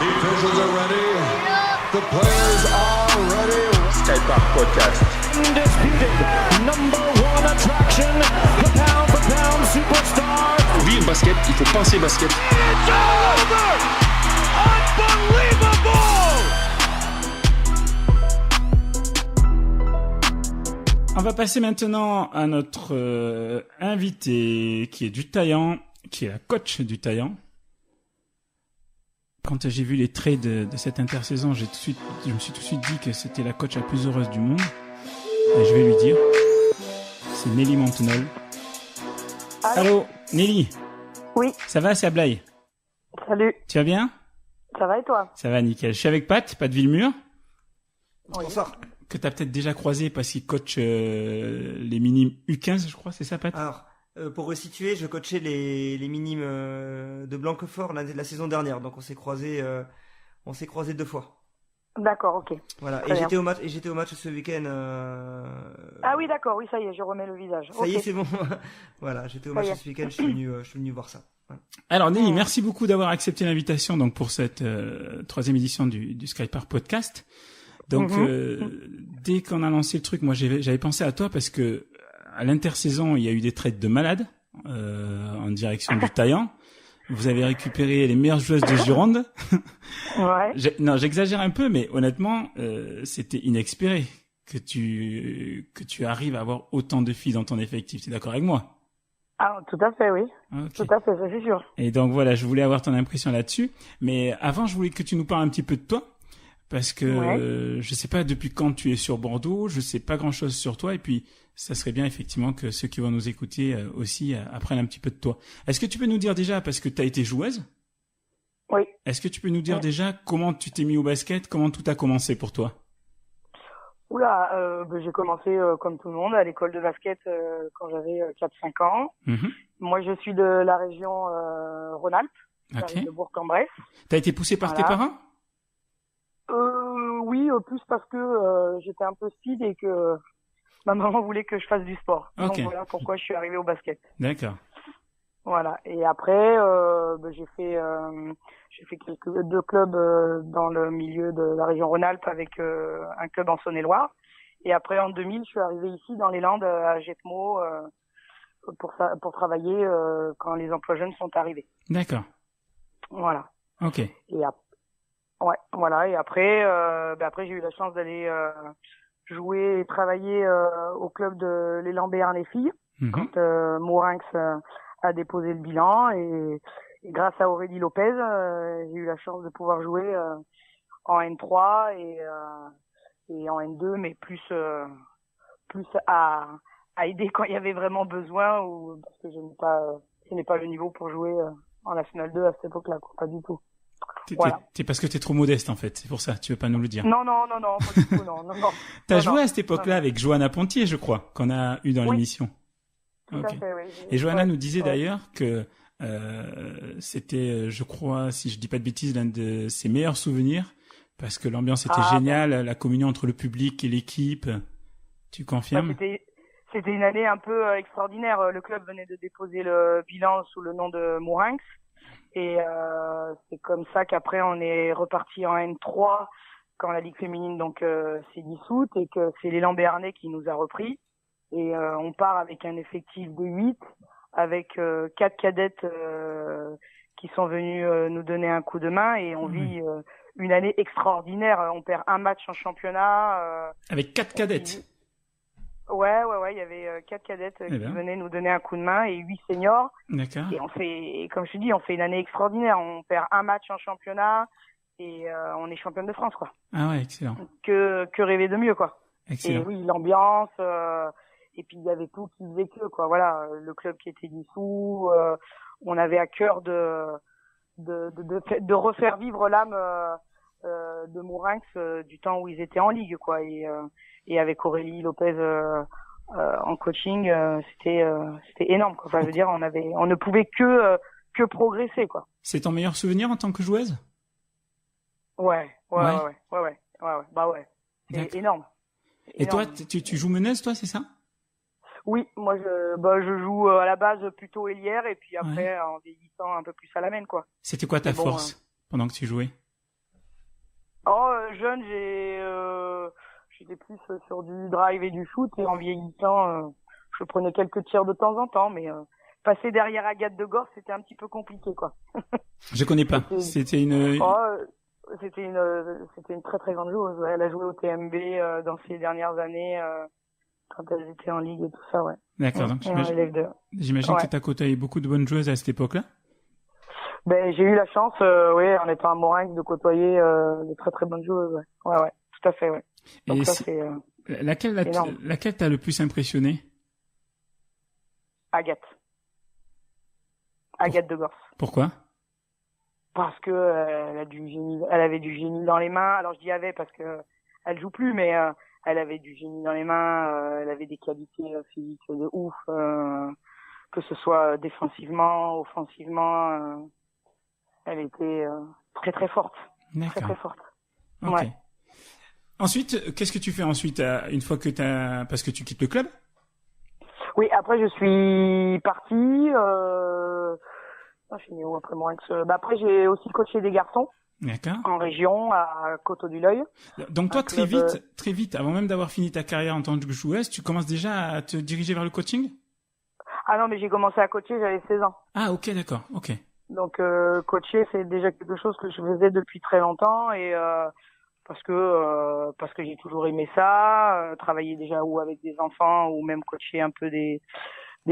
The officials are ready. The players are ready. Skypark Podcast. Undisputed number one attraction, the pound for pound superstar. Oui, le basket, il faut penser basket. It's over! Unbelievable! On va passer maintenant à notre invité qui est du Taillan, qui est la coach du Taillan. Quand j'ai vu les traits de cette intersaison, je me suis tout de suite dit que c'était la coach la plus heureuse du monde. Et je vais lui dire, c'est Nelly Montenol. Allô, Nelly. Oui. Ça va, c'est Ablaye. Salut. Tu vas bien? Ça va et toi? Ça va, nickel. Je suis avec Pat Villemur. Oui. Bonsoir. Que t'as peut-être déjà croisé parce qu'il coach les minimes U15, je crois, c'est ça, Pat? Alors, pour resituer, je coachais les minimes de Blanquefort la saison dernière, donc on s'est croisés 2 fois. D'accord, ok. Voilà. Très bien. J'étais au match ce week-end. Ah oui, d'accord, oui, ça y est, je remets le visage. Ça y est, c'est bon. Voilà, j'étais au Ça y match est. ce week-end, je suis venu voir ça. Ouais. Alors Nelly, merci beaucoup d'avoir accepté l'invitation donc pour cette 3e édition du Skypark Podcast. Donc dès qu'on a lancé le truc, moi j'avais pensé à toi parce que à l'intersaison, il y a eu des trades de malades en direction du Taillan. Vous avez récupéré les meilleures joueuses de Gironde. Ouais. Non, j'exagère un peu, mais honnêtement, c'était inespéré que tu arrives à avoir autant de filles dans ton effectif. Tu es d'accord avec moi? Ah, tout à fait, oui. Ok. Tout à fait, ça c'est sûr. Et donc voilà, je voulais avoir ton impression là-dessus. Mais avant, je voulais que tu nous parles un petit peu de toi. Parce que je sais pas depuis quand tu es sur Bordeaux, je sais pas grand-chose sur toi. Et puis, ça serait bien effectivement que ceux qui vont nous écouter aussi apprennent un petit peu de toi. Est-ce que tu peux nous dire déjà, parce que tu as été joueuse, Oui. est-ce que tu peux nous dire déjà comment tu t'es mis au basket, comment tout a commencé pour toi? Oula, j'ai commencé comme tout le monde à l'école de basket quand j'avais 4-5 ans. Moi, je suis de la région Rhône-Alpes, Ok. de Bourg-en-Bresse. T'as été poussé par tes Voilà. parents? Oui, plus parce que j'étais un peu speed et que ma maman voulait que je fasse du sport. Ok. Donc voilà pourquoi je suis arrivée au basket. D'accord. Voilà. Et après, j'ai fait 2 clubs dans le milieu de la région Rhône-Alpes avec un club en Saône-et-Loire. Et après, en 2000, je suis arrivée ici dans les Landes à Jetmo pour travailler quand les emplois jeunes sont arrivés. D'accord. Voilà. Ok. Et ouais, voilà. Et après, après, j'ai eu la chance d'aller jouer et travailler au club de l'élan Béarn filles quand Mourinx a déposé le bilan et grâce à Aurélie Lopez, j'ai eu la chance de pouvoir jouer en N3 et en N2, mais plus à aider quand il y avait vraiment besoin ou parce que je n'ai pas le niveau pour jouer en National 2 à cette époque-là, quoi, pas du tout. Voilà. Parce que t'es trop modeste en fait, c'est pour ça, tu veux pas nous le dire. Non, pas du tout, non. T'as Non, joué non. à cette époque-là avec Johanna Pontier, je crois, qu'on a eu dans Oui. l'émission. Tout à fait, oui. Et Johanna nous disait ouais. d'ailleurs que c'était, je crois, si je dis pas de bêtises, l'un de ses meilleurs souvenirs, parce que l'ambiance était géniale, la communion entre le public et l'équipe. Tu confirmes? C'était une année un peu extraordinaire. Le club venait de déposer le bilan sous le nom de Mourinx. Et c'est comme ça qu'après on est reparti en N3 quand la Ligue féminine donc s'est dissoute et que c'est l'élan Béarnais qui nous a repris. Et on part avec un effectif de 8, avec 4 cadettes qui sont venues nous donner un coup de main et on vit une année extraordinaire. On perd un match en championnat. Avec 4 cadettes. Ouais, il y avait 4 cadettes qui venaient nous donner un coup de main et 8 seniors. D'accord. Et comme je te dis, on fait une année extraordinaire. On perd un match en championnat et on est championne de France, quoi. Ah ouais, excellent. Que rêver de mieux, quoi. Excellent. Et oui, l'ambiance, et puis il y avait tout qui faisait que, quoi. Voilà, le club qui était dissous, on avait à cœur de refaire vivre l'âme de Mourinx du temps où ils étaient en ligue, quoi. Et avec Aurélie Lopez en coaching, c'était énorme, quoi. Enfin, je veux dire, on ne pouvait que progresser, quoi. C'est ton meilleur souvenir en tant que joueuse? Ouais. Bah ouais. C'est énorme. Et toi, tu joues meneuse, toi, c'est ça? Oui, moi je joue à la base plutôt ailière et puis après en vieillissant un peu plus à la main, quoi. C'était quoi ta force pendant que tu jouais? jeune, j'étais plus sur du drive et du shoot, et en vieillissant, je prenais quelques tirs de temps en temps, mais passer derrière Agathe de Gorce, c'était un petit peu compliqué, quoi. Je connais pas. C'était une... C'était une très très grande joueuse. Ouais. Elle a joué au TMB dans ces dernières années, quand elle était en ligue et tout ça, ouais. D'accord, donc j'imagine que tu as côtoyé beaucoup de bonnes joueuses à cette époque-là. Ben, j'ai eu la chance, oui, en étant à Morinx, de côtoyer de très très bonnes joueuses, ouais. Ouais, tout à fait, ouais. Donc et ça, c'est laquelle t'a le plus impressionné? Agathe de Gorce. Pourquoi? Parce que elle avait du génie dans les mains. Alors je dis avait parce que elle joue plus, mais elle avait du génie dans les mains. Elle avait des qualités physiques de ouf, que ce soit défensivement, offensivement. Elle était très très forte. D'accord. Très très forte. Ok. Ouais. Ensuite, qu'est-ce que tu fais ensuite une fois que parce que tu quittes le club? Oui, après je suis partie. Je suis où après Morinx. après j'ai aussi coaché des garçons. D'accord. En région, à Coteau-du-Loeil. Donc toi, très vite, avant même d'avoir fini ta carrière en tant que joueuse, tu commences déjà à te diriger vers le coaching? Ah non, mais j'ai commencé à coacher, j'avais 16 ans. Ah ok, d'accord, ok. Donc coacher, c'est déjà quelque chose que je faisais depuis très longtemps, et parce que j'ai toujours aimé ça, travailler déjà ou avec des enfants ou même coacher un peu des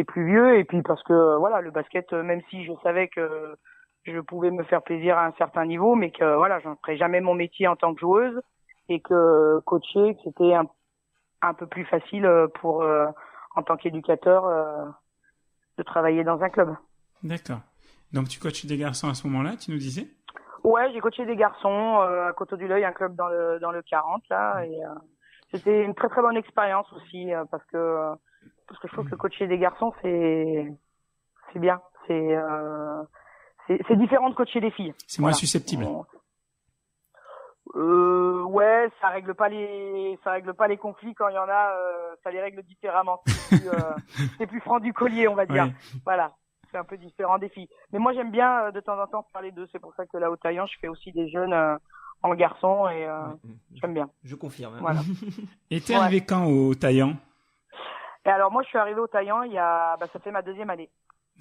plus vieux, et puis parce que voilà, le basket, même si je savais que je pouvais me faire plaisir à un certain niveau, mais que voilà, j'en ferais jamais mon métier en tant que joueuse, et que coacher, c'était un peu plus facile pour en tant qu'éducateur de travailler dans un club. D'accord. Donc tu coaches des garçons à ce moment-là, tu nous disais? Ouais, j'ai coaché des garçons à Coteau-du-Loeil, un club dans le 40 là, et c'était une très très bonne expérience aussi, parce que je trouve que coacher des garçons c'est bien, c'est différent de coacher des filles. C'est moins susceptible. Ouais, ça règle pas les conflits quand il y en a, ça les règle différemment. C'est plus franc du collier, on va dire. Oui. Voilà. C'est un peu différent des filles. Mais moi, j'aime bien de temps en temps faire les deux. C'est pour ça que là, au Taillan, je fais aussi des jeunes en garçon, et j'aime bien. Je confirme. Voilà. Et t'es arrivé quand au Taillan? Et alors, moi, je suis arrivé au Taillan ça fait ma 2e année.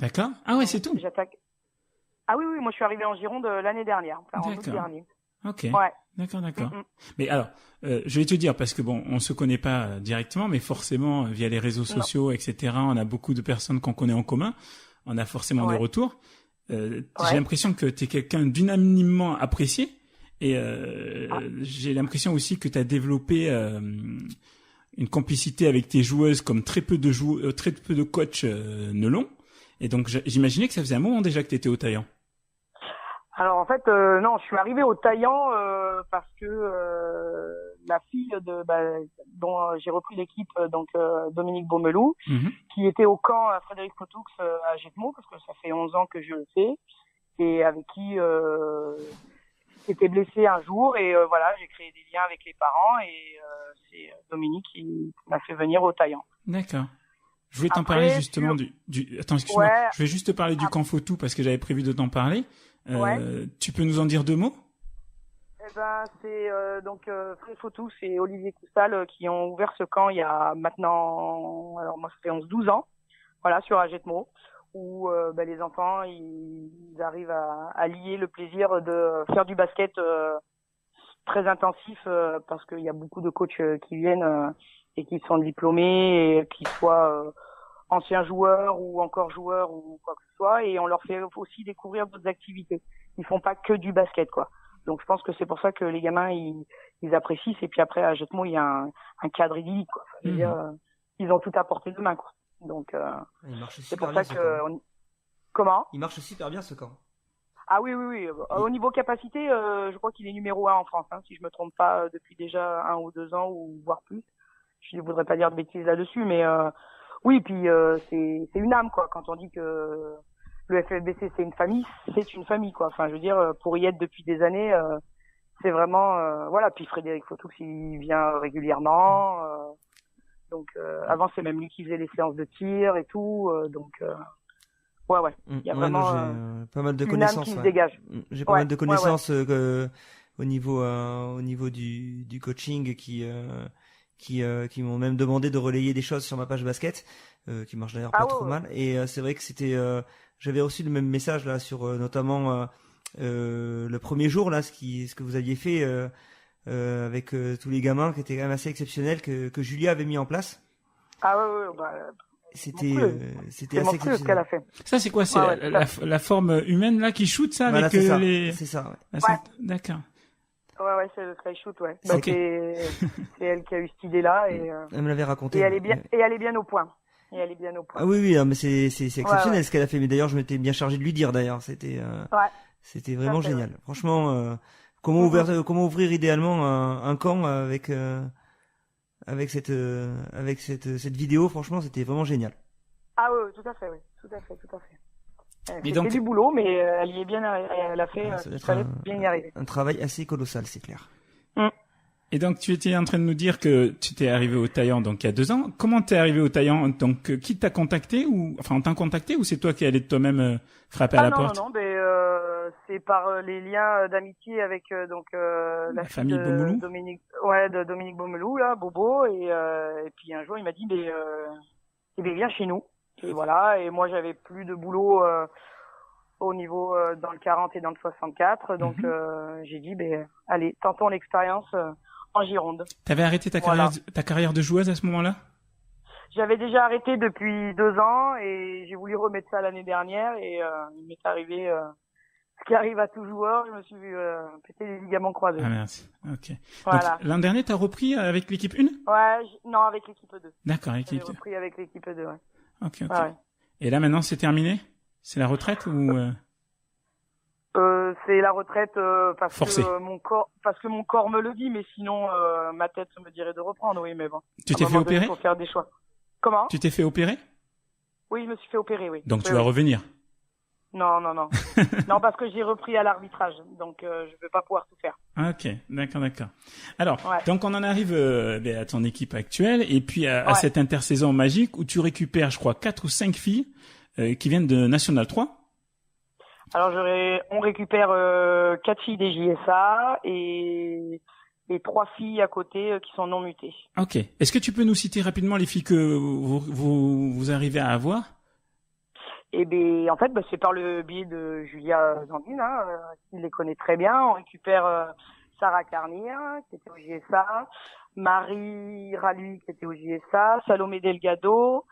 D'accord. Ah ouais, c'est tout. J'attaque. Ah oui, moi, je suis arrivé en Gironde l'année dernière, en août dernier. Ok. Ouais. D'accord. Mais alors, je vais te dire, parce que bon, on se connaît pas directement, mais forcément, via les réseaux sociaux, etc., on a beaucoup de personnes qu'on connaît en commun. On a forcément des retours. J'ai l'impression que tu es quelqu'un d'unanimement apprécié, et j'ai l'impression aussi que tu as développé une complicité avec tes joueuses comme très peu de coachs ne l'ont. Et donc j'imaginais que ça faisait un moment déjà que tu étais au Taillan. Alors en fait non, je suis arrivé au Taillan parce que la fille dont j'ai repris l'équipe, donc Dominique Beaumelou, qui était au camp à Frédéric Cotoux à Jetmo, parce que ça fait 11 ans que je le fais, et avec qui s'était blessé un jour, et voilà, j'ai créé des liens avec les parents, et c'est Dominique qui m'a fait venir au Taillan. D'accord. Je voulais t'en parler justement Attends, excuse-moi. Ouais. Je vais juste te parler du camp Fotou parce que j'avais prévu de t'en parler. Tu peux nous en dire 2 mots? Eh ben, c'est donc Fred Fotou et Olivier Coustal qui ont ouvert ce camp il y a maintenant, alors moi ça fait 11-12 ans, voilà, sur Agetmo, où les enfants ils arrivent à lier le plaisir de faire du basket très intensif, parce qu'il y a beaucoup de coachs qui viennent et qui sont diplômés, et qui soient anciens joueurs ou encore joueurs ou quoi que ce soit, et on leur fait aussi découvrir d'autres activités. Ils font pas que du basket, quoi. Donc je pense que c'est pour ça que les gamins ils apprécient, et puis après à Jetmo il y a un cadre idyllique, quoi. C'est-à-dire, ils ont tout à portée de main, quoi. Donc c'est pour ça que comment il marche super bien ce camp. Ah oui. Au niveau capacité, je crois qu'il est numéro 1 en France, hein, si je me trompe pas, depuis déjà 1 ou 2 ans, ou voire plus. Je ne voudrais pas dire de bêtises là-dessus, mais oui, puis c'est une âme, quoi. Quand on dit que le FFBC c'est une famille, quoi. Enfin, je veux dire, pour y être depuis des années, c'est vraiment voilà. Puis Frédéric Fotoux, il vient régulièrement. Donc avant, c'est même lui qui faisait les séances de tir et tout. Donc ouais. Il y a vraiment j'ai pas mal de une connaissances. âme qui se dégage. J'ai pas mal de connaissances au niveau du coaching qui m'ont même demandé de relayer des choses sur ma page basket, qui marche d'ailleurs pas trop mal. Et c'est vrai que j'avais reçu le même message là sur notamment le premier jour là, ce que vous aviez fait avec tous les gamins, qui était quand même assez exceptionnel, que Julia avait mis en place. Ah ouais, c'était assez exceptionnel. Ce qu'elle a fait. Ça, c'est quoi? C'est la forme humaine là qui shoot ça, voilà, avec c'est ça. D'accord. Ouais, c'est le sky shoot, ouais. Okay. C'est elle qui a eu cette idée-là et elle me l'avait raconté. Et elle est bien au point. Ah oui, mais c'est exceptionnel ce qu'elle a fait. Mais d'ailleurs, je m'étais bien chargé de lui dire d'ailleurs. C'était vraiment génial. Franchement, comment ouvrir idéalement un camp avec cette vidéo, franchement, c'était vraiment génial. Ah oui, tout à fait. C'était du boulot, mais elle y est bien, elle a fait, il fallait bien y arriver. Un travail assez colossal, c'est clair. Et donc, tu étais en train de nous dire que tu t'es arrivé au Taillan, donc il y a 2 ans. Comment t'es arrivé au Taillan? Donc, qui t'a contacté on t'a contacté, ou c'est toi qui allais de toi-même frapper à la porte? Non, c'est par les liens d'amitié avec la famille Beaumelou. de Dominique Beaumelou là, Bobo, et puis un jour il m'a dit viens chez nous. Et voilà, et moi j'avais plus de boulot au niveau dans le 40 et dans le 64, donc j'ai dit allez, tentons l'expérience en Gironde. T'avais arrêté ta carrière de joueuse à ce moment-là? J'avais déjà arrêté depuis 2 ans et j'ai voulu remettre ça l'année dernière, et il m'est arrivé ce qui arrive à tout joueur, je me suis pété les ligaments croisés. Ah merci. OK. Voilà. Donc l'an dernier t'as repris avec l'équipe 1? Ouais, non, avec l'équipe 2. D'accord, avec l'équipe 2. J'ai repris avec l'équipe 2, ouais. OK. Ouais. Et là maintenant c'est terminé? C'est la retraite ou c'est la retraite parce forcée. Que mon corps me le dit, mais sinon ma tête me dirait de reprendre, oui, mais bon. Tu t'es fait opérer? Il faut faire des choix. Comment? Tu t'es fait opérer? Oui, je me suis fait opérer, oui. Donc tu vas revenir? Non. Non, parce que j'ai repris à l'arbitrage, donc je vais pas pouvoir tout faire. OK, d'accord. Alors, donc on en arrive à ton équipe actuelle, et puis à cette intersaison magique où tu récupères, je crois, 4 ou 5 filles qui viennent de National 3. Alors on récupère 4 filles des JSA et 3 filles à côté qui sont non mutées. OK. Est-ce que tu peux nous citer rapidement les filles que vous arrivez à avoir? Eh ben, en fait, c'est par le biais de Julia Zandine, qui les connaît très bien. On récupère Sarah Carnier, qui était au JSA, Marie Ralui, qui était au JSA, Salomé Delgado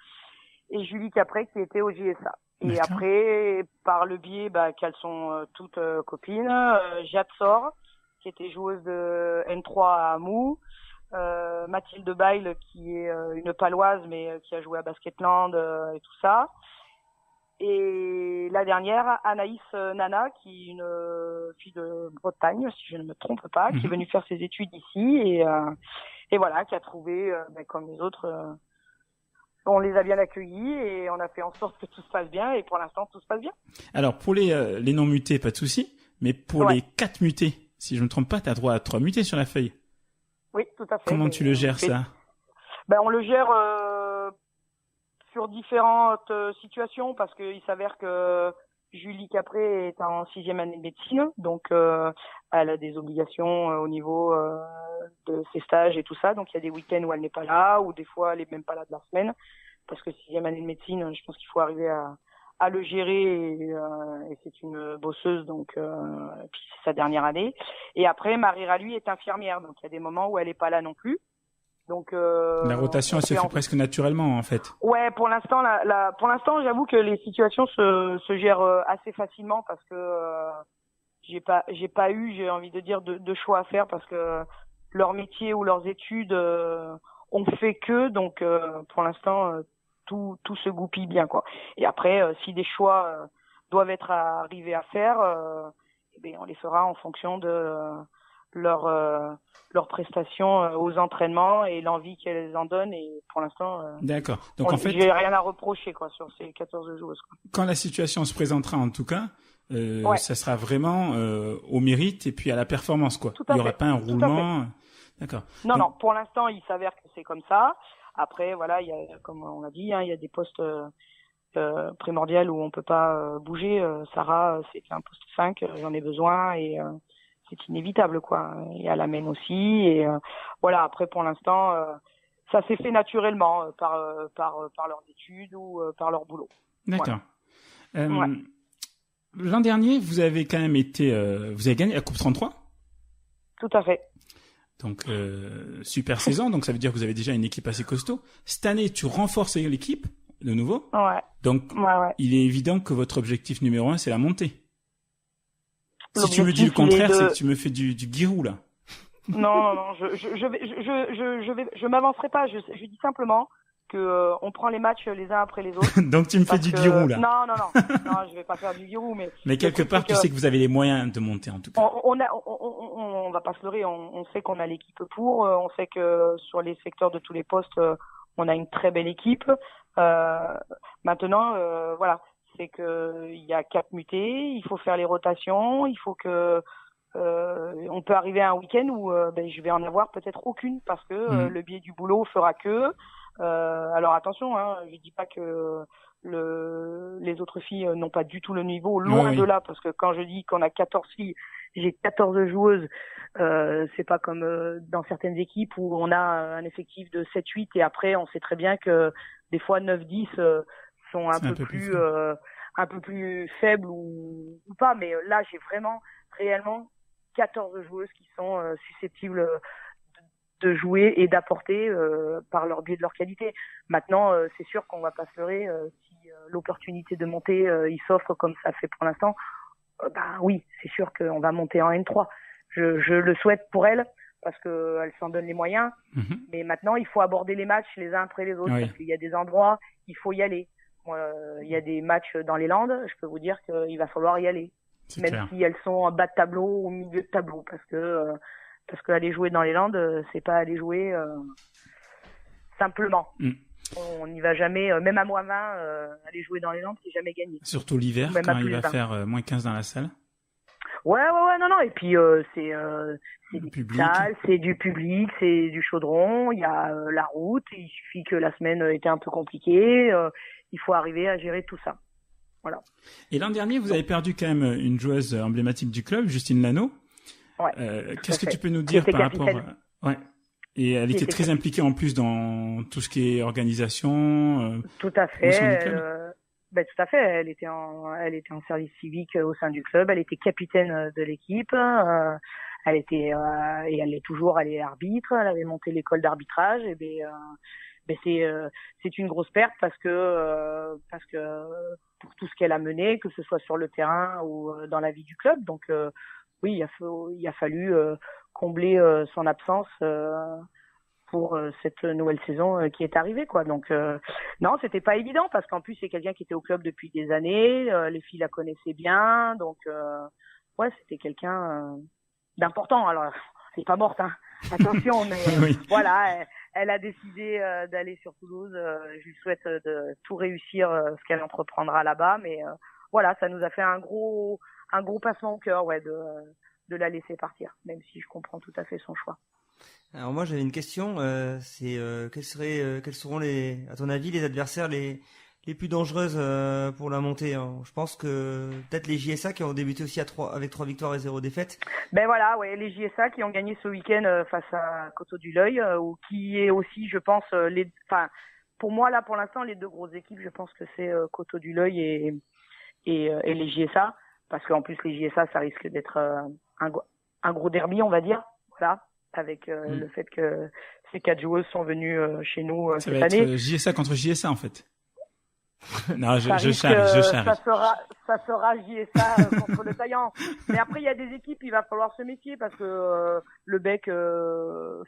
et Julie Capré, qui était au JSA. Et D'accord. après, par le biais qu'elles sont toutes copines, Jade Sor, qui était joueuse de N3 à Mou, Mathilde Bail, qui est une paloise, mais qui a joué à Basketland et tout ça. Et la dernière, Anaïs Nana, qui est une fille de Bretagne, si je ne me trompe pas, qui est venue faire ses études ici et voilà, qui a trouvé, comme les autres, on les a bien accueillis et on a fait en sorte que tout se passe bien, et pour l'instant tout se passe bien. Alors pour les non mutés, pas de souci, mais pour les 4 mutés, si je ne me trompe pas, tu as droit à 3 mutés sur la feuille. Oui, tout à fait. Comment tu le gères ça? On le gère sur différentes situations, parce qu'il s'avère que Julie Capré est en 6e année de médecine, donc elle a des obligations au niveau de ses stages et tout ça, donc il y a des week-ends où elle n'est pas là, ou des fois elle est même pas là de la semaine, parce que 6e année de médecine, je pense qu'il faut arriver à le gérer, et c'est une bosseuse, donc et puis c'est sa dernière année. Et après, Marie Ralui est infirmière, donc il y a des moments où elle est pas là non plus. Donc la rotation elle se fait presque naturellement en fait. Ouais, pour l'instant j'avoue que les situations se gèrent assez facilement, parce que j'ai pas eu, j'ai envie de dire, de choix à faire, parce que leur métier ou leurs études ont fait que, donc pour l'instant tout se goupille bien, quoi. Et après si des choix doivent être arrivés à faire, on les fera en fonction de leurs prestations aux entraînements et l'envie qu'elles en donnent, et pour l'instant d'accord. Donc en fait, j'ai rien à reprocher, quoi, sur ces 14 joueuses, quoi. Quand la situation se présentera, en tout cas, ça sera vraiment au mérite et puis à la performance, quoi. Il y aura pas un roulement. D'accord. Non, pour l'instant, il s'avère que c'est comme ça. Après, voilà, il y a, comme on l'a dit, il y a des postes primordiaux où on peut pas bouger. Sarah, c'est un poste 5, j'en ai besoin, et inévitable, quoi. Il y a la mène aussi, et voilà. Après, pour l'instant, ça s'est fait naturellement par leurs études ou par leur boulot. D'accord. L'an dernier, vous avez quand même été, vous avez gagné la Coupe 33. Tout à fait. Donc super saison. Donc ça veut dire que vous avez déjà une équipe assez costaud. Cette année, tu renforces l'équipe de nouveau. Ouais. Donc il est évident que votre objectif numéro 1, c'est la montée. Si tu me dis le contraire, c'est que tu me fais du guirou là. Non, je m'avancerai pas. Je dis simplement que on prend les matchs les uns après les autres. Donc tu me fais du guirou là. Non, je vais pas faire du guirou, mais quelque part, tu sais que vous avez les moyens de monter en tout cas. On va pas se leurrer. On sait qu'on a l'équipe pour. On sait que sur les secteurs de tous les postes, on a une très belle équipe. Maintenant, voilà, c'est que il y a 4 mutés. Il faut faire les rotations. Il faut que on peut arriver à un week-end où je vais en avoir peut-être aucune parce que le biais du boulot fera que. Alors attention, je dis pas que les autres filles n'ont pas du tout le niveau, loin de là, parce que quand je dis qu'on a 14 filles, j'ai 14 joueuses, c'est pas comme dans certaines équipes où on a un effectif de 7-8 et après on sait très bien que des fois 9-10 sont un peu plus faibles ou pas, mais là j'ai vraiment réellement 14 joueuses qui sont susceptibles de jouer et d'apporter par leur biais de leur qualité. Maintenant, c'est sûr qu'on va pas se leurrer si l'opportunité de monter il s'offre comme ça fait pour l'instant. Oui, c'est sûr qu'on va monter en N3. Je le souhaite pour elles parce que elles s'en donnent les moyens. Mais maintenant, il faut aborder les matchs les uns après les autres parce qu'il y a des endroits, il faut y aller. Il y a des matchs dans les Landes, je peux vous dire qu'il va falloir y aller. Même si elles sont en bas de tableau ou au milieu de tableau parce que aller jouer dans les Landes, c'est pas aller jouer simplement. On n'y va jamais, même à -20, aller jouer dans les Landes, c'est jamais gagné. Surtout l'hiver, quand il va faire -15 dans la salle. Ouais, non. Et puis c'est des salles, c'est du public, c'est du chaudron. Il y a la route. Il suffit que la semaine était un peu compliquée. Il faut arriver à gérer tout ça. Voilà. Et l'an dernier, vous avez perdu quand même une joueuse emblématique du club, Justine Lano. Ouais. Qu'est-ce que tu peux nous dire par rapport Et elle était très impliquée en plus dans tout ce qui est organisation. Tout à fait. Tout à fait. Elle était en service civique au sein du club. Elle était capitaine de l'équipe. Elle était et elle est toujours. Elle est arbitre. Elle avait monté l'école d'arbitrage. C'est une grosse perte parce que pour tout ce qu'elle a mené, que ce soit sur le terrain ou dans la vie du club. Donc oui, il a fallu combler son absence pour cette nouvelle saison qui est arrivée, quoi. Donc non, c'était pas évident parce qu'en plus c'est quelqu'un qui était au club depuis des années, les filles la connaissaient bien, donc c'était quelqu'un d'important. Alors elle est pas morte, hein. Attention, mais voilà, elle a décidé d'aller sur Toulouse. Je lui souhaite de tout réussir ce qu'elle entreprendra là-bas, mais voilà, ça nous a fait un gros passement au cœur, de la laisser partir, même si je comprends tout à fait son choix. Alors moi j'avais une question, quels seront à ton avis les adversaires les plus dangereuses pour la montée, hein. Je pense que peut-être les JSA qui ont débuté aussi avec 3 victoires et 0 défaites. Ben voilà, les JSA qui ont gagné ce week-end face à Coteau du L'Oeil, ou qui est aussi, je pense, pour moi là pour l'instant les deux grosses équipes, je pense que c'est Coteau du L'Oeil et les JSA, parce qu'en plus les JSA ça risque d'être un gros derby, on va dire, voilà, avec le fait que ces 4 joueuses sont venues chez nous cette année. Ça va être JSA contre JSA en fait. Non, je charrie. Ça sera JSA contre le Taillant. Mais après, il y a des équipes, il va falloir se méfier parce que le Bec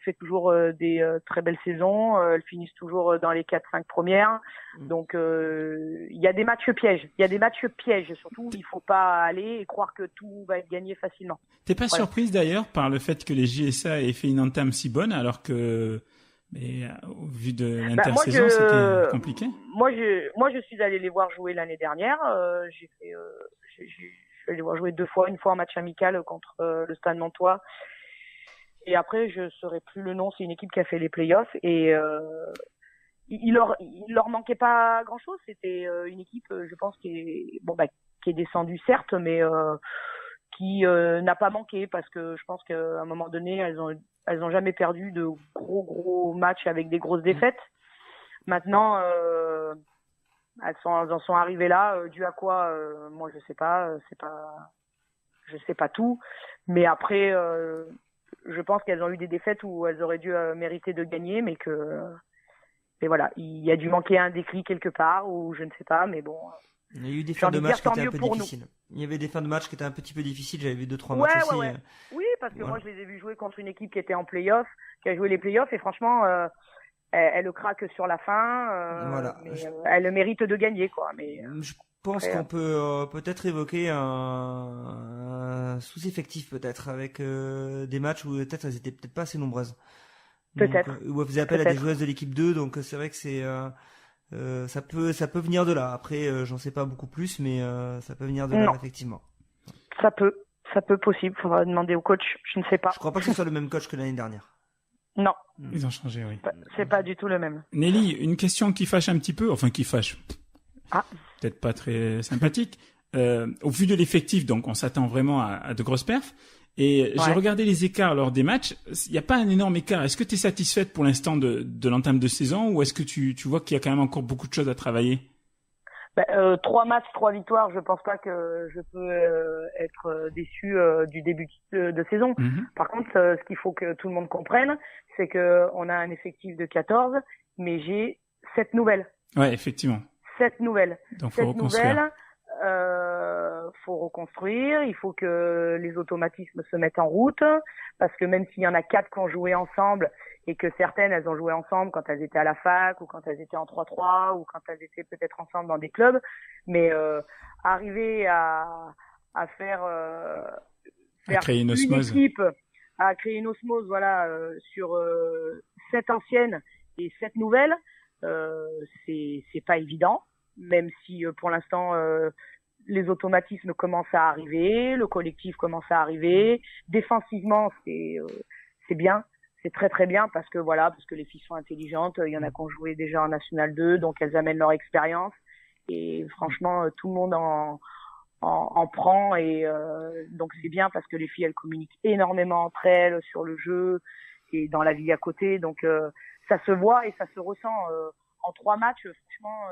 fait toujours des très belles saisons. Elles finissent toujours dans les 4-5 premières. Donc, il y a des matchs pièges. Surtout, il faut pas aller et croire que tout va être gagné facilement. T'es pas surprise d'ailleurs par le fait que les JSA aient fait une entame si bonne alors que... Mais au vu de l'intersaison, c'était compliqué. Moi, je suis allé les voir jouer l'année dernière. Je suis allé les voir jouer 2 fois, une fois en match amical contre le Stade Nantois. Et après, je saurais plus le nom. C'est une équipe qui a fait les playoffs et il leur manquait pas grand-chose. C'était une équipe, je pense, qui est descendue certes, mais qui n'a pas manqué parce que je pense qu'à un moment donné, elles ont jamais perdu de gros matchs avec des grosses défaites. Maintenant, elles en sont arrivées là, dû à quoi moi je sais pas, je sais pas tout, mais après je pense qu'elles ont eu des défaites où elles auraient dû mériter de gagner, mais voilà, il y a dû manquer un déclic quelque part ou je ne sais pas, mais bon. Il y a eu des fins de match qui étaient un peu difficiles. Il y avait des fins de match qui étaient un petit peu difficiles. J'avais vu 2-3 matchs aussi. Ouais. Oui, parce que moi je les ai vus jouer contre une équipe qui était en play-off, qui a joué les play-offs et franchement, elle le craque sur la fin. Voilà. Elle le mérite de gagner, quoi. Mais je pense qu'on peut peut-être évoquer un sous-effectif peut-être avec des matchs où peut-être elles étaient peut-être pas assez nombreuses. Peut-être. Où elles faisaient appel à des joueuses de l'équipe 2, donc c'est vrai que c'est ça peut venir de là. Après, j'en sais pas beaucoup plus, mais ça peut venir de là, effectivement. Ça peut possible. Faudra demander au coach. Je ne sais pas. Je crois pas que ce soit le même coach que l'année dernière. Non. Ils ont changé, oui. C'est pas du tout le même. Nelly, une question qui fâche un petit peu, enfin qui fâche. Peut-être pas très sympathique. Au vu de l'effectif, donc on s'attend vraiment à de grosses perfs. Et j'ai regardé les écarts lors des matchs. Il n'y a pas un énorme écart. Est-ce que tu es satisfaite pour l'instant de l'entame de saison ou est-ce que tu vois qu'il y a quand même encore beaucoup de choses à travailler? 3 matchs, 3 victoires. Je pense pas que je peux être déçu du début de saison. Par contre, ce qu'il faut que tout le monde comprenne, c'est que on a un effectif de 14, mais j'ai 7 nouvelles. Ouais, effectivement. 7 nouvelles. Donc faut reconstruire. Faut reconstruire, il faut que les automatismes se mettent en route, parce que même s'il y en a 4 qui ont joué ensemble, et que certaines, elles ont joué ensemble quand elles étaient à la fac, ou quand elles étaient en 3-3, ou quand elles étaient peut-être ensemble dans des clubs, mais arriver à faire créer une osmose. Équipe, à créer une osmose, voilà, sur 7 anciennes et 7 nouvelles, c'est pas évident, même si pour l'instant les automatismes commencent à arriver, le collectif commence à arriver. Défensivement, c'est bien, c'est très très bien parce que les filles sont intelligentes. Il y en a qui ont joué déjà en National 2, donc elles amènent leur expérience. Et franchement, tout le monde en prend et donc c'est bien parce que les filles elles communiquent énormément entre elles sur le jeu et dans la vie à côté. Donc ça se voit et ça se ressent en 3 matchs. Franchement,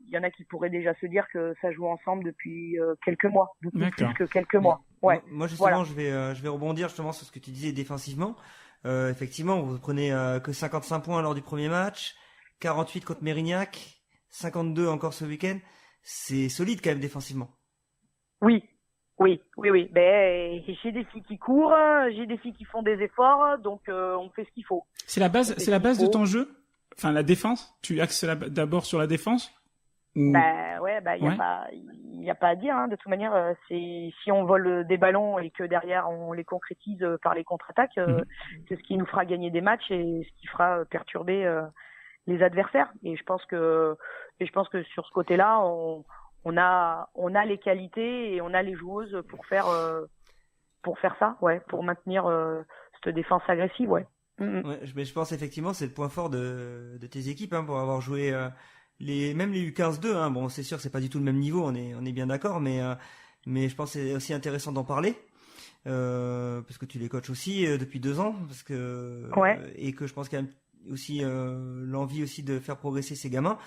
il y en a qui pourraient déjà se dire que ça joue ensemble depuis quelques mois, beaucoup plus que quelques mois. Ouais. Moi justement, je vais rebondir justement sur ce que tu disais défensivement. Effectivement, vous prenez que 55 points lors du premier match, 48 contre Mérignac, 52 encore ce week-end. C'est solide quand même défensivement. Oui. Ben, j'ai des filles qui courent, j'ai des filles qui font des efforts, donc on fait ce qu'il faut. C'est la base de ton jeu. Enfin, la défense. Tu axes d'abord sur la défense. Il y a pas à dire, hein. De toute manière, si on vole des ballons et que derrière on les concrétise par les contre-attaques, c'est ce qui nous fera gagner des matchs et ce qui fera perturber les adversaires. Et je pense que sur ce côté-là, on a les qualités et on a les joueuses pour faire ça, pour maintenir cette défense agressive, ouais. Ouais, mais je pense effectivement c'est le point fort de tes équipes, hein, pour avoir joué même les U15-2, hein. Bon, c'est sûr c'est pas du tout le même niveau, on est bien d'accord, mais je pense que c'est aussi intéressant d'en parler parce que tu les coaches aussi depuis 2 ans, parce que et que je pense qu'il y a aussi l'envie aussi de faire progresser ces gamins.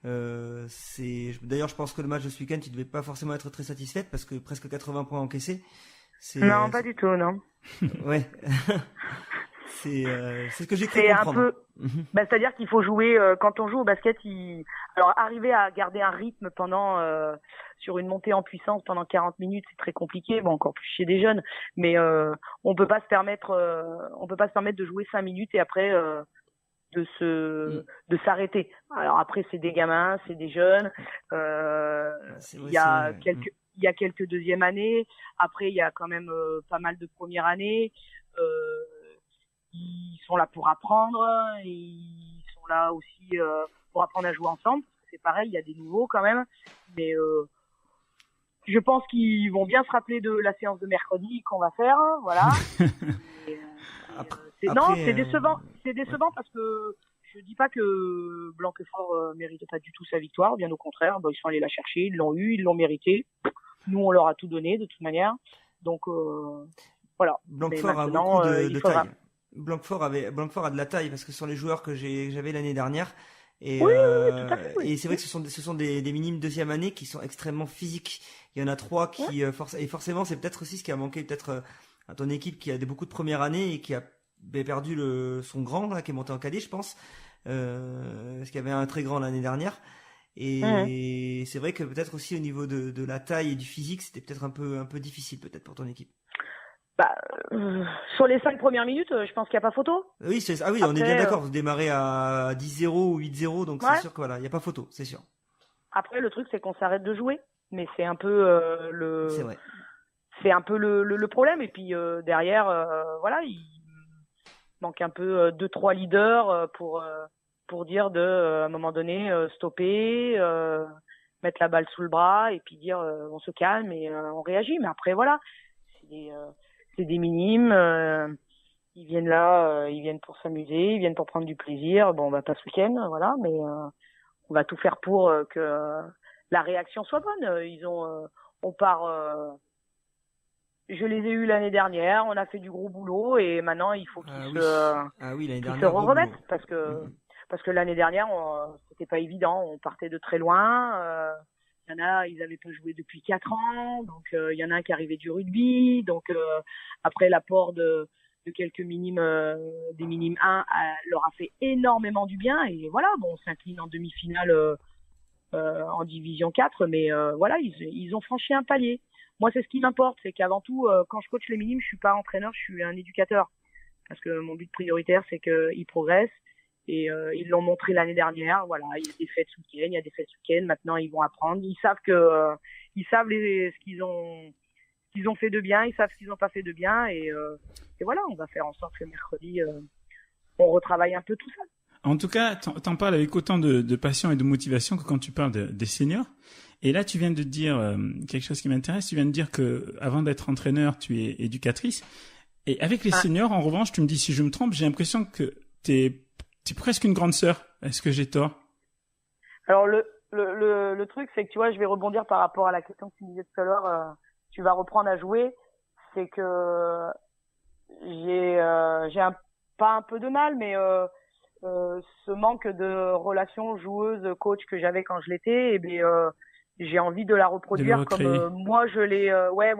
D'ailleurs je pense que le match de ce week-end tu devais pas forcément être très satisfaite parce que presque 80 points encaissés. Non, pas du tout, non. Ouais. C'est ce que j'ai cru comprendre. C'est-à-dire qu'il faut jouer quand on joue au basket. Alors arriver à garder un rythme sur une montée en puissance pendant 40 minutes, c'est très compliqué. Bon, encore plus chez des jeunes, mais on peut pas se permettre de jouer 5 minutes et après de s'arrêter. Alors après c'est des gamins, c'est des jeunes. Il y a quelques deuxième années. Après il y a quand même pas mal de première année. Ils sont là pour apprendre, et ils sont là aussi pour apprendre à jouer ensemble. C'est pareil, il y a des nouveaux quand même, mais je pense qu'ils vont bien se rappeler de la séance de mercredi qu'on va faire, voilà. C'est décevant. C'est décevant parce que je dis pas que Blanquefort mérite pas du tout sa victoire, bien au contraire. Ils sont allés la chercher, ils l'ont eu, ils l'ont mérité. Nous, on leur a tout donné de toute manière. Donc voilà. Blanquefort a beaucoup de taille. Blanquefort a de la taille parce que ce sont les joueurs que j'avais l'année dernière. Et, oui, tout à fait, oui. Et c'est vrai que ce sont des minimes deuxième année qui sont extrêmement physiques. Il y en a 3 qui et forcément c'est peut-être aussi ce qui a manqué peut-être à ton équipe qui a beaucoup de première année et qui a perdu son grand là, qui est monté en cadet je pense parce qu'il y avait un très grand l'année dernière et c'est vrai que peut-être aussi au niveau de la taille et du physique c'était peut-être un peu difficile peut-être pour ton équipe. Sur les 5 premières minutes, je pense qu'il n'y a pas photo. Oui, après, on est bien d'accord. Vous démarrez à 10-0 ou 8-0, donc c'est sûr que voilà, il n'y a pas photo, c'est sûr. Après, le truc, c'est qu'on s'arrête de jouer, mais c'est un peu C'est vrai. C'est un peu le problème. Et puis derrière, voilà, il manque un peu 2-3 leaders pour dire à un moment donné stopper, mettre la balle sous le bras et puis dire on se calme et on réagit. Mais après, voilà. C'est des minimes, ils viennent là, ils viennent pour s'amuser, ils viennent pour prendre du plaisir. Bon, on va pas ce week-end, voilà, mais on va tout faire pour que la réaction soit bonne. On part. Je les ai eus l'année dernière, on a fait du gros boulot et maintenant il faut qu'ils se remettent parce que l'année dernière c'était pas évident, on partait de très loin. Il y en a, ils avaient pas joué depuis 4 ans, donc il y en a un qui arrivait du rugby, donc après l'apport de quelques minimes, des minimes 1 leur a fait énormément du bien et voilà, bon, on s'incline en demi-finale en division 4, mais voilà, ils ont franchi un palier. Moi, c'est ce qui m'importe, c'est qu'avant tout, quand je coach les minimes, je suis pas entraîneur, je suis un éducateur, parce que mon but prioritaire, c'est qu'ils progressent. Et ils l'ont montré l'année dernière. Voilà, il y a des fêtes ce week-end, il y a des fêtes ce week-end. Maintenant, ils vont apprendre. Ils savent ce qu'ils ont fait de bien. Ils savent ce qu'ils n'ont pas fait de bien. Et voilà, on va faire en sorte que mercredi, on retravaille un peu tout ça. En tout cas, t'en parles avec autant de passion et de motivation que quand tu parles des seniors. Et là, tu viens de dire quelque chose qui m'intéresse. Tu viens de dire que avant d'être entraîneur, tu es éducatrice. Et avec les seniors, en revanche, tu me dis si je me trompe, j'ai l'impression que t'es presque une grande sœur. Est-ce que j'ai tort? Alors le truc, c'est que tu vois, je vais rebondir par rapport à la question que tu disais tout à l'heure. Tu vas reprendre à jouer. C'est que j'ai pas un peu de mal, mais ce manque de relation joueuse-coach que j'avais quand je l'étais, j'ai envie de la reproduire comme moi je l'ai. Ouais.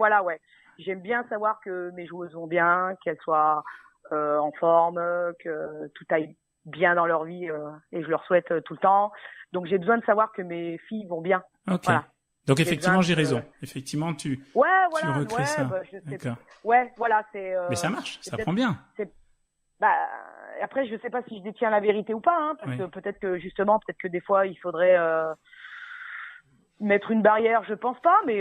J'aime bien savoir que mes joueuses vont bien, qu'elles soient en forme, que tout aille bien dans leur vie et je leur souhaite tout le temps. Donc j'ai besoin de savoir que mes filles vont bien. Ok. Voilà. Donc effectivement j'ai raison. Effectivement tu recrées ça. D'accord. Ouais, voilà, c'est. Mais ça marche, ça prend bien. Après je sais pas si je détiens la vérité ou pas, hein, parce que peut-être que des fois il faudrait mettre une barrière, je pense pas, mais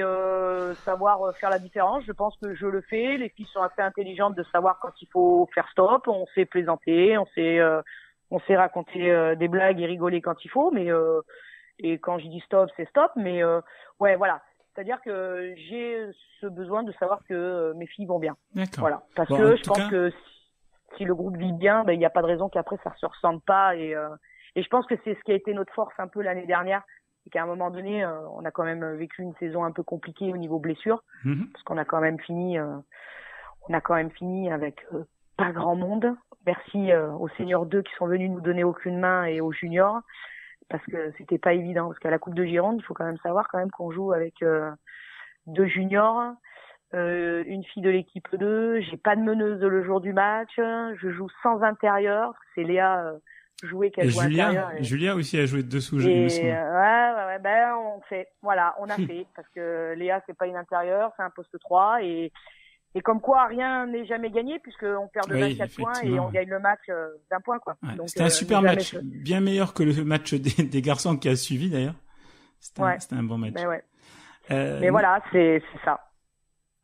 savoir faire la différence, je pense que je le fais. Les filles sont assez intelligentes de savoir quand il faut faire stop. On sait plaisanter, on sait raconter des blagues et rigoler quand il faut, mais et quand je dis stop, c'est stop. Mais ouais, voilà. C'est-à-dire que j'ai ce besoin de savoir que mes filles vont bien. D'accord. Voilà. Parce que je pense que si le groupe vit bien, il n'y a pas de raison qu'après ça se ressente pas. Et je pense que c'est ce qui a été notre force un peu l'année dernière. Et qu'à un moment donné, on a quand même vécu une saison un peu compliquée au niveau blessure, parce qu'on a quand même fini avec pas grand monde. Merci aux seniors 2 qui sont venus nous donner aucune main et aux juniors, parce que c'était pas évident. Parce qu'à la Coupe de Gironde, il faut quand même savoir qu'on joue avec 2 juniors, une fille de l'équipe 2. J'ai pas de meneuse le jour du match. Je joue sans intérieur. C'est Léa. Qu'elle joue intérieur. Julia aussi a joué dessous. Ouais, on a fait, parce que Léa c'est pas une intérieure, c'est un poste 3 et comme quoi rien n'est jamais gagné puisqu'on perd de 24 points et on gagne le match d'un point quoi. Ouais, c'était un super match, bien meilleur que le match des garçons qui a suivi d'ailleurs. C'était un bon match. Mais voilà, c'est ça.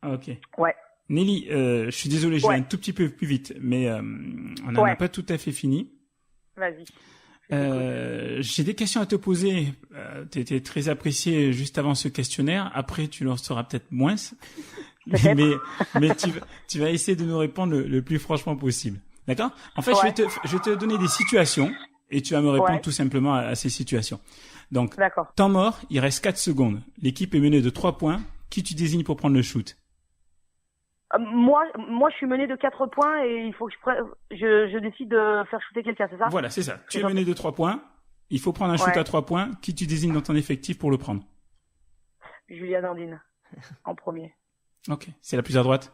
Ok. Ouais. Nelly, je suis désolé, je vais un tout petit peu plus vite, mais on n'en a pas tout à fait fini. Vas-y. J'ai des questions à te poser. T'étais très apprécié juste avant ce questionnaire. Après, tu le seras peut-être moins. mais tu vas essayer de nous répondre le plus franchement possible. D'accord? En fait, je vais te donner des situations et tu vas me répondre tout simplement à ces situations. Donc, temps mort, il reste 4 secondes. L'équipe est menée de 3 points. qui tu désignes pour prendre le shoot? Moi, je suis menée de 4 points et il faut que je décide de faire shooter quelqu'un, c'est ça? Voilà, c'est ça. Tu es mené de 3 points. Il faut prendre un shoot à 3 points. Qui tu désignes dans ton effectif pour le prendre? Julia Dandine, en premier. Ok. C'est la plus à droite?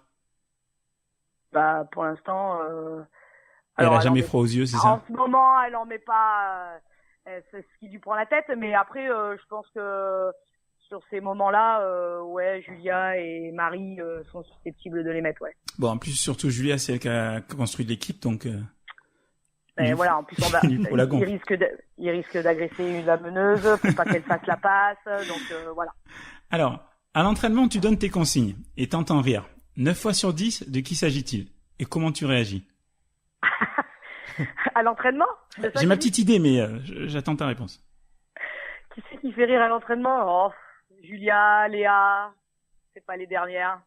Bah, pour l'instant, elle a jamais froid aux yeux, c'est ça? En ce moment, elle en met pas, c'est ce qui lui prend la tête, mais après, je pense que sur ces moments-là, ouais, Julia et Marie sont susceptibles de les mettre, ouais. Bon, en plus, surtout Julia, c'est elle qui a construit l'équipe, donc. Voilà, en plus, il risque d'agresser la meneuse, faut pas qu'elle fasse la passe, donc voilà. Alors, à l'entraînement, tu donnes tes consignes et t'entends rire. 9 fois sur 10, de qui s'agit-il? Et comment tu réagis? À l'entraînement? J'ai ma petite idée, mais j'attends ta réponse. Qui c'est qui fait rire à l'entraînement? Oh, Julia, Léa, c'est pas les dernières.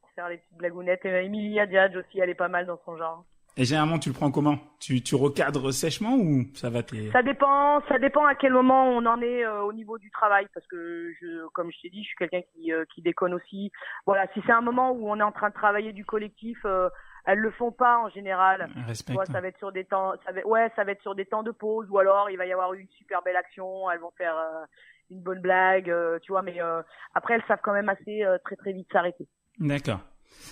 Pour faire les petites blagounettes. Et Emilia Diage aussi, elle est pas mal dans son genre. Et généralement, tu le prends comment? Tu recadres sèchement ou ça va Ça dépend à quel moment on en est au niveau du travail, parce que comme je t'ai dit, je suis quelqu'un qui déconne aussi. Voilà, si c'est un moment où on est en train de travailler du collectif, elles le font pas en général. Respect. Ça va être sur des temps, ça va être sur des temps de pause, ou alors il va y avoir une super belle action, elles vont faire une bonne blague, tu vois, mais après elles savent quand même assez très très vite s'arrêter. D'accord.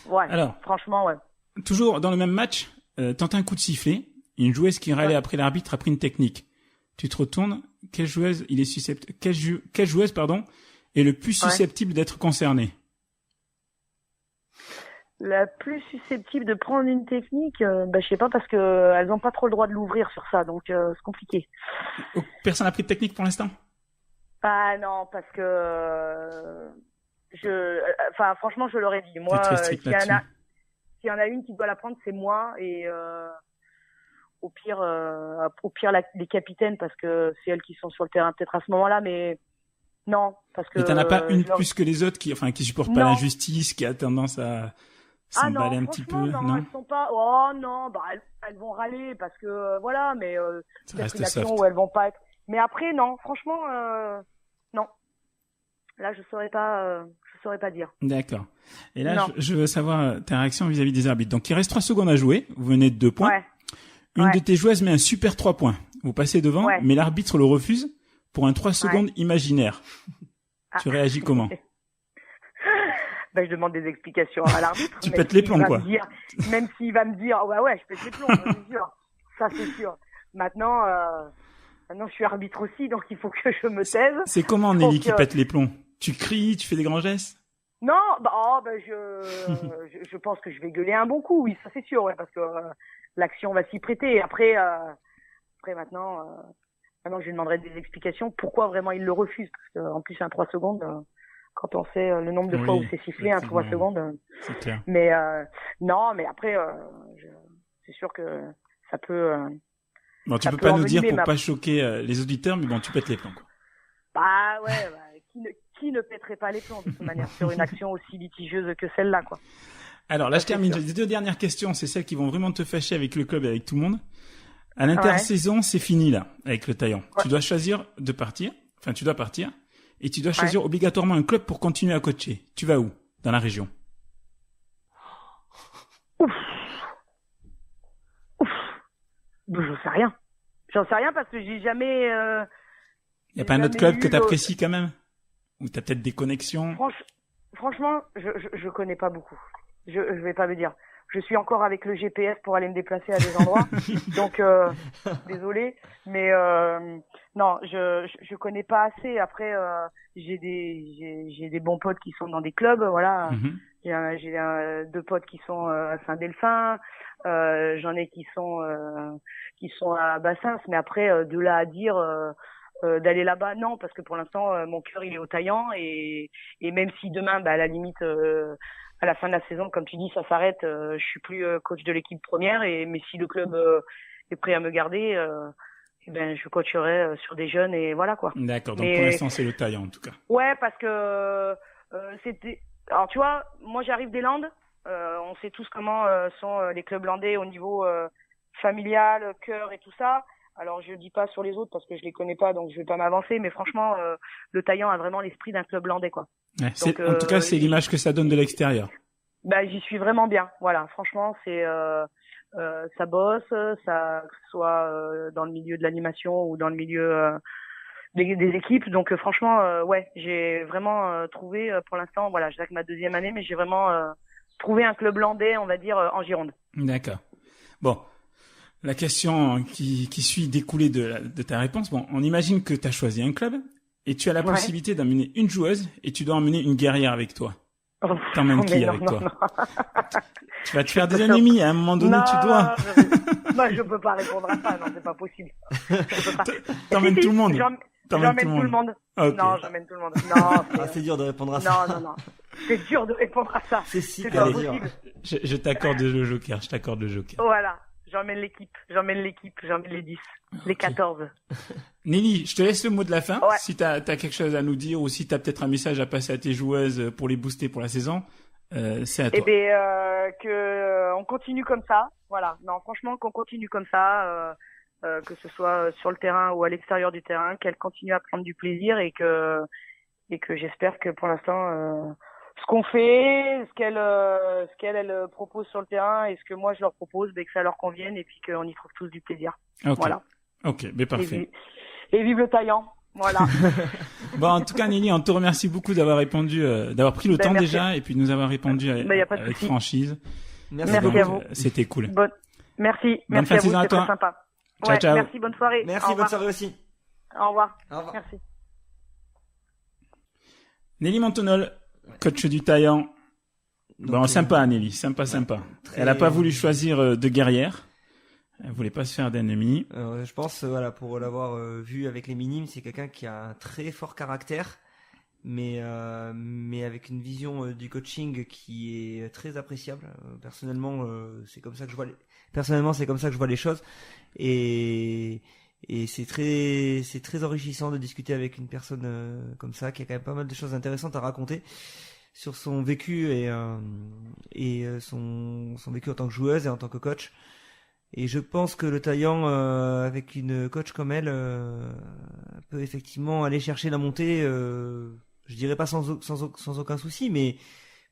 Ouais. Alors, franchement, ouais. Toujours dans le même match, tente un coup de sifflet, une joueuse qui râlait après l'arbitre a pris une technique. Tu te retournes, quelle joueuse est le plus susceptible d'être concernée? La plus susceptible de prendre une technique, je sais pas, parce que elles ont pas trop le droit de l'ouvrir sur ça, donc c'est compliqué. Personne n'a pris de technique pour l'instant? Ah non, parce que franchement, je l'aurais dit. Moi, s'il y en a une qui doit la prendre, c'est moi, et au pire les capitaines, parce que c'est elles qui sont sur le terrain peut-être à ce moment-là, mais non, parce que. Mais t'en as pas une plus que les autres qui supportent pas l'injustice, qui a tendance à s'emballer un petit peu, non? Elles sont pas. Oh non, elles vont râler parce que voilà, mais c'est une action où elles vont pas être. Mais après non, franchement non. Là, je saurais pas dire. D'accord. Et là, je veux savoir ta réaction vis-à-vis des arbitres. Donc, il reste 3 secondes à jouer. Vous venez de 2 points. Ouais. Une de tes joueuses met un super 3 points. Vous passez devant, mais l'arbitre le refuse pour un 3 secondes imaginaire. Tu réagis comment? Je demande des explications à l'arbitre. Tu pètes les plombs, quoi. Même s'il va me dire, ouais, je pète les plombs, c'est sûr. Ça, c'est sûr. Maintenant, je suis arbitre aussi, donc il faut que je me taise. C'est comment, Nelly, qui pète les plombs? Tu cries, tu fais des grands gestes? Non, je pense que je vais gueuler un bon coup, oui, ça c'est sûr, ouais, parce que l'action va s'y prêter. Après maintenant, je lui demanderai des explications. Pourquoi vraiment il le refuse? Parce qu'en plus, un 3 secondes, quand on sait le nombre de fois où c'est sifflé, un 3 secondes. C'est clair. Mais non, mais après, c'est sûr que ça peut. Bon, tu peux pas nous dire pour pas choquer les auditeurs, mais bon, tu pètes les plombs, quoi. Bah ouais, qui ne pèterait pas les plombs de toute manière sur une action aussi litigieuse que celle-là, quoi. Alors là, je termine. Les 2 dernières questions, c'est celles qui vont vraiment te fâcher avec le club et avec tout le monde. À l'intersaison, c'est fini là, avec le Taillan. Ouais. Tu dois choisir de partir. Enfin, tu dois partir. Et tu dois choisir obligatoirement un club pour continuer à coacher. Tu vas où? Dans la région? Ouf. J'en sais rien. Parce que j'ai jamais. Y a pas un autre club que t'apprécies quand même? Ou t'as peut-être des connexions? Franchement, je connais pas beaucoup. Je vais pas le dire. Je suis encore avec le GPS pour aller me déplacer à des endroits. Donc, désolé. Mais, non, je connais pas assez. Après, j'ai des bons potes qui sont dans des clubs, voilà. Mm-hmm. J'ai 2 potes qui sont à Saint-Delphin. J'en ai qui sont à Bassins. Mais après, de là à dire, d'aller là-bas, non, parce que pour l'instant, mon cœur, il est au Taillan. Et même si demain, à la limite, à la fin de la saison, comme tu dis, ça s'arrête. Je suis plus coach de l'équipe première, mais si le club est prêt à me garder, je coacherai sur des jeunes et voilà quoi. D'accord. Donc pour l'instant, c'est le Taillan en tout cas. Ouais, parce que c'était. Alors tu vois, moi j'arrive des Landes. On sait tous comment sont les clubs landais au niveau familial, cœur et tout ça. Alors je dis pas sur les autres parce que je les connais pas, donc je vais pas m'avancer. Mais franchement, le Taillan a vraiment l'esprit d'un club landais quoi. Ouais, Donc, en tout cas, c'est l'image que ça donne de l'extérieur. Bah, j'y suis vraiment bien. Voilà, franchement, c'est ça bosse, ça que ce soit dans le milieu de l'animation ou dans le milieu des équipes. Donc franchement, ouais, j'ai vraiment trouvé pour l'instant, voilà, je dirais que ma 2e année, mais j'ai vraiment trouvé un club landais, on va dire, en Gironde. D'accord. Bon, la question qui suit découlée de ta réponse. Bon, on imagine que tu as choisi un club et tu as la possibilité d'emmener une joueuse et tu dois emmener une guerrière avec toi. T'emmènes qui avec toi? Tu vas te faire des ennemis à un moment donné, tu dois. Non, je peux pas répondre à ça, non, c'est pas possible. T'emmènes tout le monde. J'emmène tout le monde. Okay. Non, j'emmène tout le monde. Non, c'est dur de répondre à ça. Non. C'est dur de répondre à ça. C'est pas dur. possible. Je t'accorde le joker, Voilà. J'emmène l'équipe, j'emmène les 10, les 14. Nelly, je te laisse le mot de la fin. Ouais. Si t'as quelque chose à nous dire ou si t'as peut-être un message à passer à tes joueuses pour les booster pour la saison, c'est à toi. Eh bien, on continue comme ça. Voilà. Non, franchement, qu'on continue comme ça, que ce soit sur le terrain ou à l'extérieur du terrain, qu'elles continuent à prendre du plaisir et que j'espère que pour l'instant, ce qu'on fait, ce qu'elles proposent sur le terrain et ce que moi je leur propose, que ça leur convienne et puis qu'on y trouve tous du plaisir. Okay. Voilà. Ok, mais parfait. Et vive le Taillan. Voilà. Bon, en tout cas, Nelly, on te remercie beaucoup d'avoir répondu, d'avoir pris le temps merci. déjà et puis de nous avoir répondu avec franchise. Merci à vous. C'était cool. Merci. Bonne Merci à vous, saison à c'est toi. très sympa. Ciao, ciao. Merci, bonne soirée. Merci, bonne soirée aussi. Au revoir. Au revoir. Merci. Nelly Montonol, coach du Taillan. Bon, sympa, Nelly, sympa. Elle a pas voulu choisir de guerrière. Elle voulait pas se faire d'ennemis. Je pense, voilà, pour l'avoir vu avec les minimes, c'est quelqu'un qui a un très fort caractère, mais avec une vision du coaching qui est très appréciable. Personnellement, c'est comme ça que je vois les choses, et c'est très enrichissant de discuter avec une personne comme ça, qui a quand même pas mal de choses intéressantes à raconter sur son vécu et son vécu en tant que joueuse et en tant que coach. Et je pense que le Taillan, avec une coach comme elle, peut effectivement aller chercher la montée, je dirais pas sans aucun souci, mais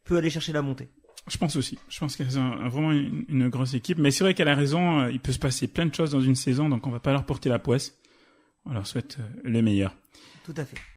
peut aller chercher la montée. Je pense aussi. Je pense qu'elles ont vraiment une grosse équipe. Mais c'est vrai qu'elle a raison, il peut se passer plein de choses dans une saison, donc on va pas leur porter la poisse. On leur souhaite le meilleur. Tout à fait.